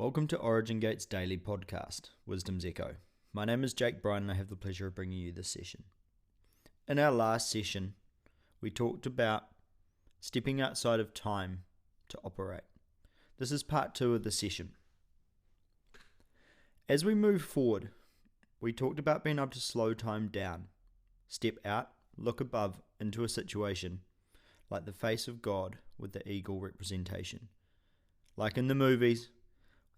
Welcome to Origin Gate's daily podcast, Wisdom's Echo. My name is Jake Bryan and I have the pleasure of bringing you this session. In our last session, we talked about stepping outside of time to operate. This is part 2 of the session. As we move forward, we talked about being able to slow time down, step out, look above into a situation, like the face of God with the eagle representation. Like in the movies,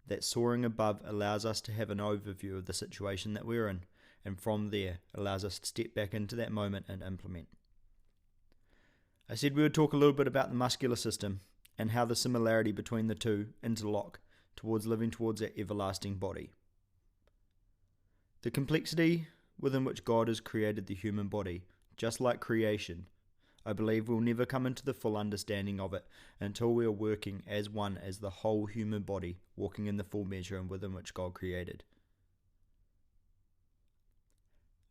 that soaring above allows us to have an overview of the situation that we're in, and from there allows us to step back into that moment and implement. I said we would talk a little bit about the muscular system and how the similarity between the two interlock towards living towards that everlasting body. The complexity within which God has created the human body, just like creation, I believe we'll never come into the full understanding of it until we are working as one as the whole human body, walking in the full measure and within which God created.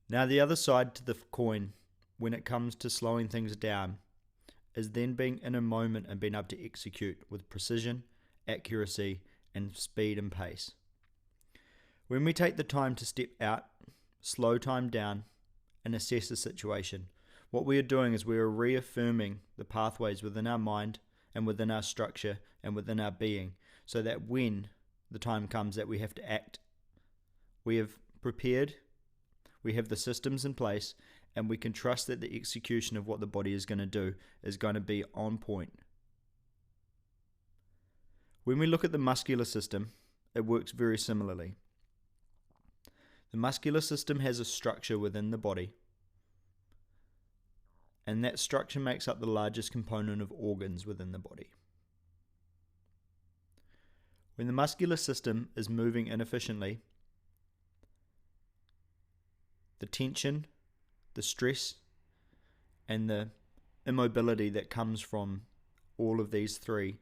Now the other side to the coin, when it comes to slowing things down, is then being in a moment and being able to execute with precision, accuracy, and speed and pace. When we take the time to step out, slow time down, and assess the situation, what we are doing is we are reaffirming the pathways within our mind and within our structure and within our being, so that when the time comes that we have to act, we have prepared, we have the systems in place, and we can trust that the execution of what the body is going to do is going to be on point. When we look at the muscular system, it works very similarly. The muscular system has a structure within the body, and that structure makes up the largest component of organs within the body. When the muscular system is moving inefficiently, the tension, the stress, and the immobility that comes from all of these three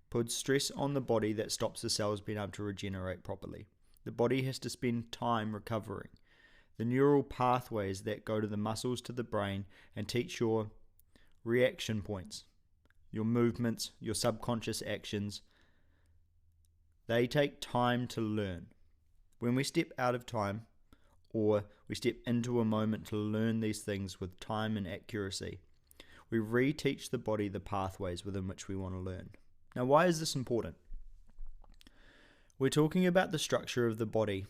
puts stress on the body that stops the cells being able to regenerate properly. The body has to spend time recovering. The neural pathways that go to the muscles to the brain and teach your reaction points, your movements, your subconscious actions, they take time to learn. When we step out of time, or we step into a moment to learn these things with time and accuracy, we reteach the body the pathways within which we want to learn. Now, why is this important? We're talking about the structure of the body,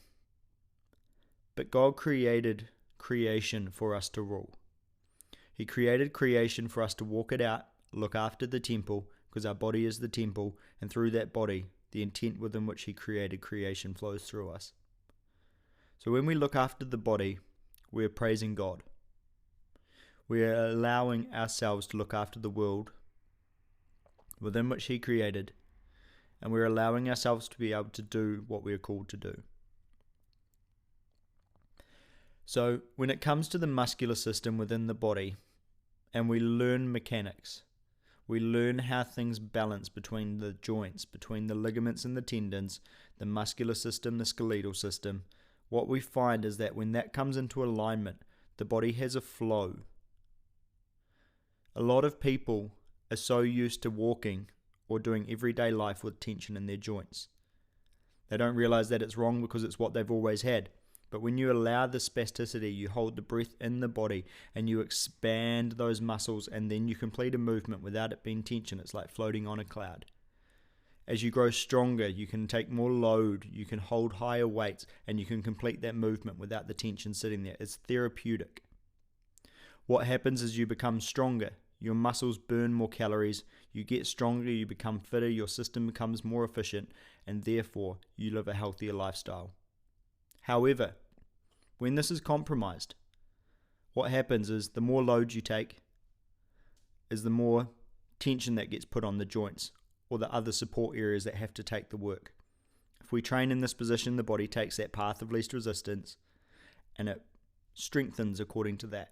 but God created creation for us to rule. He created creation for us to walk it out, look after the temple, because our body is the temple, and through that body, the intent within which He created creation flows through us. So when we look after the body, we're praising God. We're allowing ourselves to look after the world within which He created, and we're allowing ourselves to be able to do what we're called to do. So when it comes to the muscular system within the body, and we learn mechanics, we learn how things balance between the joints, between the ligaments and the tendons, the muscular system, the skeletal system, what we find is that when that comes into alignment, the body has a flow. A lot of people are so used to walking or doing everyday life with tension in their joints. They don't realize that it's wrong because it's what they've always had. But when you allow the spasticity, you hold the breath in the body and you expand those muscles, and then you complete a movement without it being tension. It's like floating on a cloud. As you grow stronger, you can take more load, you can hold higher weights, and you can complete that movement without the tension sitting there. It's therapeutic. What happens is you become stronger. Your muscles burn more calories, you get stronger, you become fitter, your system becomes more efficient, and therefore you live a healthier lifestyle. However, when this is compromised, what happens is the more load you take is the more tension that gets put on the joints or the other support areas that have to take the work. If we train in this position, the body takes that path of least resistance and it strengthens according to that.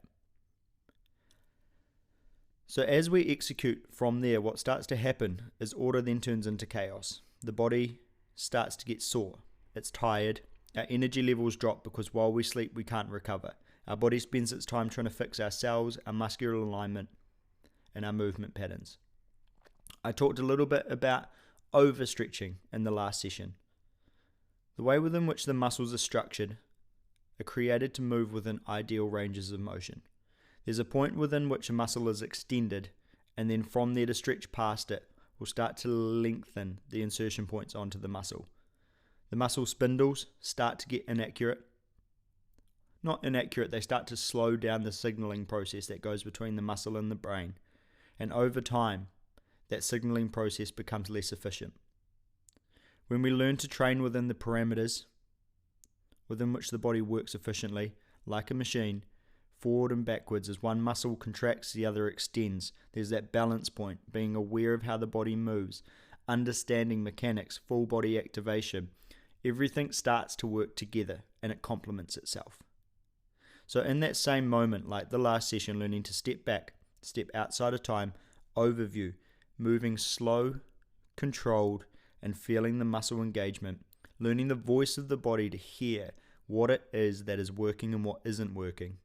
So as we execute from there, what starts to happen is order then turns into chaos. The body starts to get sore. It's tired. Our energy levels drop because while we sleep, we can't recover. Our body spends its time trying to fix our cells, our muscular alignment, and our movement patterns. I talked a little bit about overstretching in the last session. The way within which the muscles are structured are created to move within ideal ranges of motion. There's a point within which a muscle is extended, and then from there to stretch past it will start to lengthen the insertion points onto the muscle. The muscle spindles start to get inaccurate. Not inaccurate, they start to slow down the signaling process that goes between the muscle and the brain. And over time, that signaling process becomes less efficient. When we learn to train within the parameters within which the body works efficiently, like a machine, forward and backwards, as one muscle contracts, the other extends. There's that balance point, being aware of how the body moves, understanding mechanics, full body activation. Everything starts to work together and it complements itself. So in that same moment, like the last session, learning to step back, step outside of time, overview, moving slow, controlled, and feeling the muscle engagement, learning the voice of the body to hear what it is that is working and what isn't working.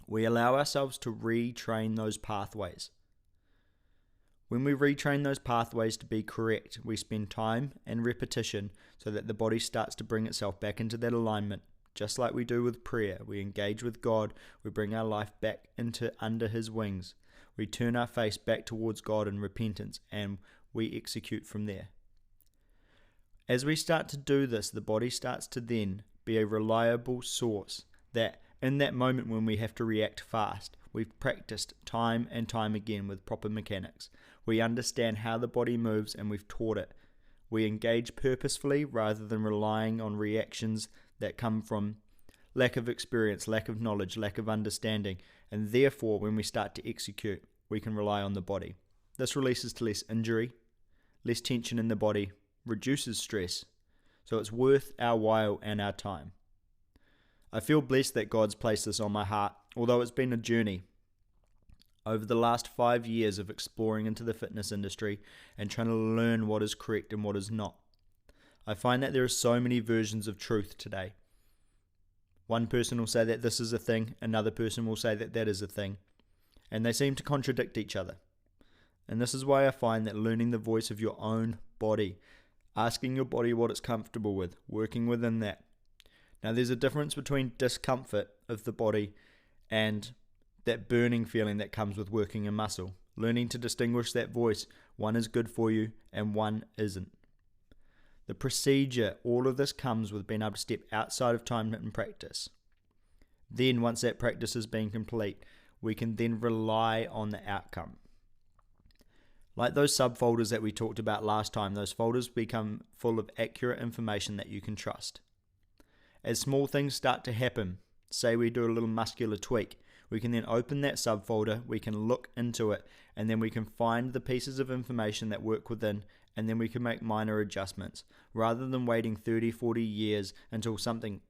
We allow ourselves to retrain those pathways. When we retrain those pathways to be correct, we spend time and repetition so that the body starts to bring itself back into that alignment. Just like we do with prayer, we engage with God, we bring our life back into under His wings. We turn our face back towards God in repentance and we execute from there. As we start to do this, the body starts to then be a reliable source that in that moment when we have to react fast, we've practiced time and time again with proper mechanics. We understand how the body moves and we've taught it. We engage purposefully rather than relying on reactions that come from lack of experience, lack of knowledge, lack of understanding. And therefore, when we start to execute, we can rely on the body. This releases to less injury, less tension in the body, reduces stress. So it's worth our while and our time. I feel blessed that God's placed this on my heart, although it's been a journey. Over the last 5 years of exploring into the fitness industry and trying to learn what is correct and what is not, I find that there are so many versions of truth today. One person will say that this is a thing, another person will say that that is a thing, and they seem to contradict each other. And this is why I find that learning the voice of your own body, asking your body what it's comfortable with, working within that. Now there's a difference between discomfort of the body and that burning feeling that comes with working a muscle. Learning to distinguish that voice, one is good for you and one isn't. The procedure, all of this comes with being able to step outside of time and practice. Then once that practice has been complete, we can then rely on the outcome. Like those subfolders that we talked about last time, those folders become full of accurate information that you can trust. As small things start to happen, say we do a little muscular tweak, we can then open that subfolder, we can look into it, and then we can find the pieces of information that work within, and then we can make minor adjustments, rather than waiting 30, 40 years until something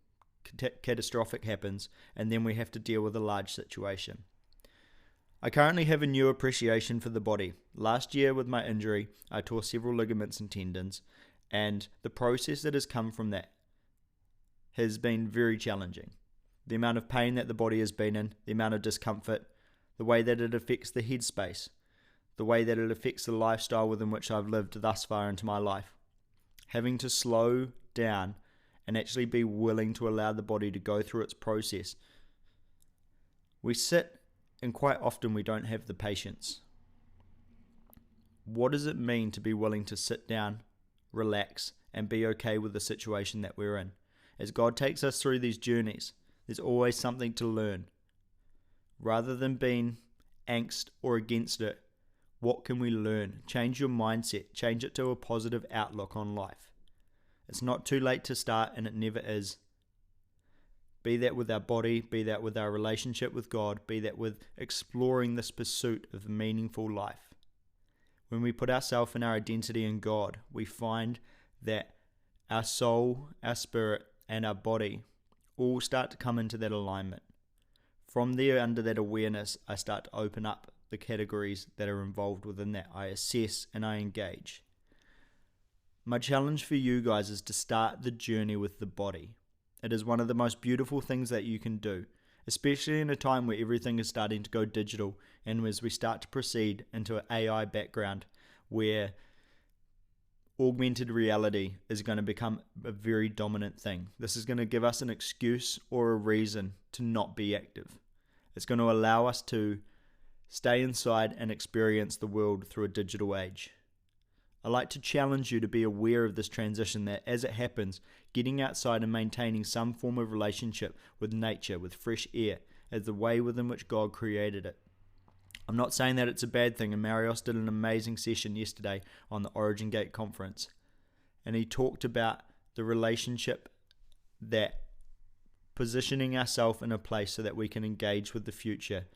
catastrophic happens, and then we have to deal with a large situation. I currently have a new appreciation for the body. Last year with my injury, I tore several ligaments and tendons, and the process that has come from that has been very challenging. The amount of pain that the body has been in, the amount of discomfort, the way that it affects the headspace, the way that it affects the lifestyle within which I've lived thus far into my life. Having to slow down and actually be willing to allow the body to go through its process. We sit and quite often we don't have the patience. What does it mean to be willing to sit down, relax, and be okay with the situation that we're in? As God takes us through these journeys, there's always something to learn. Rather than being angst or against it, what can we learn? Change your mindset. Change it to a positive outlook on life. It's not too late to start, and it never is. Be that with our body, be that with our relationship with God, be that with exploring this pursuit of a meaningful life. When we put ourselves and our identity in God, we find that our soul, our spirit, and our body all start to come into that alignment. From there, under that awareness, I start to open up the categories that are involved within that. I assess and I engage. My challenge for you guys is to start the journey with the body. It is one of the most beautiful things that you can do, especially in a time where everything is starting to go digital and as we start to proceed into an AI background where augmented reality is going to become a very dominant thing. This is going to give us an excuse or a reason to not be active. It's going to allow us to stay inside and experience the world through a digital age. I like to challenge you to be aware of this transition, that as it happens, getting outside and maintaining some form of relationship with nature, with fresh air, is the way within which God created it. I'm not saying that it's a bad thing, and Marios did an amazing session yesterday on the Origin Gate conference, and he talked about the relationship, that positioning ourselves in a place so that we can engage with the future,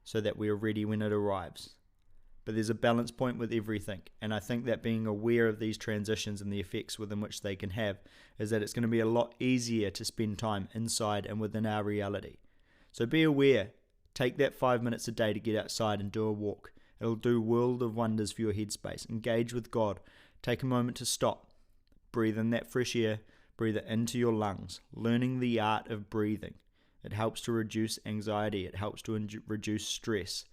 so that we are ready when it arrives. But there's a balance point with everything, and I think that being aware of these transitions and the effects within which they can have is that it's going to be a lot easier to spend time inside and within our reality. So be aware. Take that 5 minutes a day to get outside and do a walk. It'll do a world of wonders for your headspace. Engage with God. Take a moment to stop. Breathe in that fresh air. Breathe it into your lungs. Learning the art of breathing. It helps to reduce anxiety. It helps to reduce stress.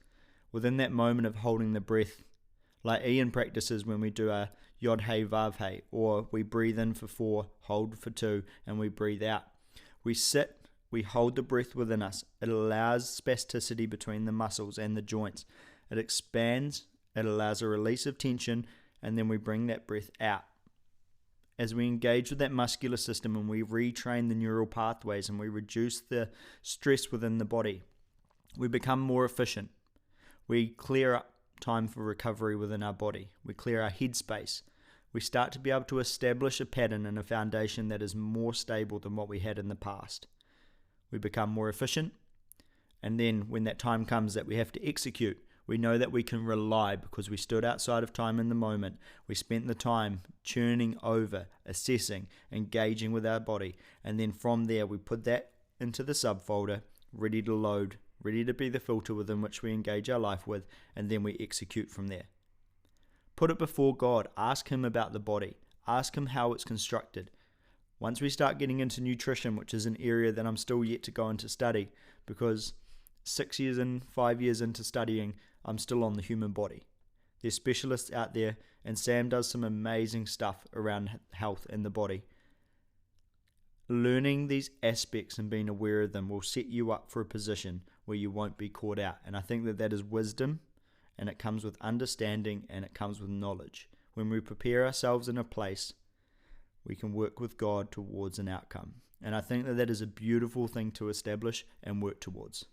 Within that moment of holding the breath, like Ian practices when we do our Yod Hey Vav Hey, or we breathe in for 4, hold for 2, and we breathe out. We sit, we hold the breath within us. It allows spasticity between the muscles and the joints. It expands, it allows a release of tension, and then we bring that breath out. As we engage with that muscular system and we retrain the neural pathways and we reduce the stress within the body, we become more efficient. We clear up time for recovery within our body. We clear our headspace. We start to be able to establish a pattern and a foundation that is more stable than what we had in the past. We become more efficient, and then when that time comes that we have to execute, we know that we can rely because we stood outside of time in the moment. We spent the time churning over, assessing, engaging with our body, and then from there we put that into the subfolder, ready to load, ready to be the filter within which we engage our life with, and then we execute from there. Put it before God. Ask Him about the body. Ask Him how it's constructed. Once we start getting into nutrition, which is an area that I'm still yet to go into study, because 6 years in, 5 years into studying, I'm still on the human body. There's specialists out there, and Sam does some amazing stuff around health in the body. Learning these aspects and being aware of them will set you up for a position where you won't be caught out. And I think that that is wisdom, and it comes with understanding, and it comes with knowledge. When we prepare ourselves in a place, we can work with God towards an outcome. And I think that that is a beautiful thing to establish and work towards.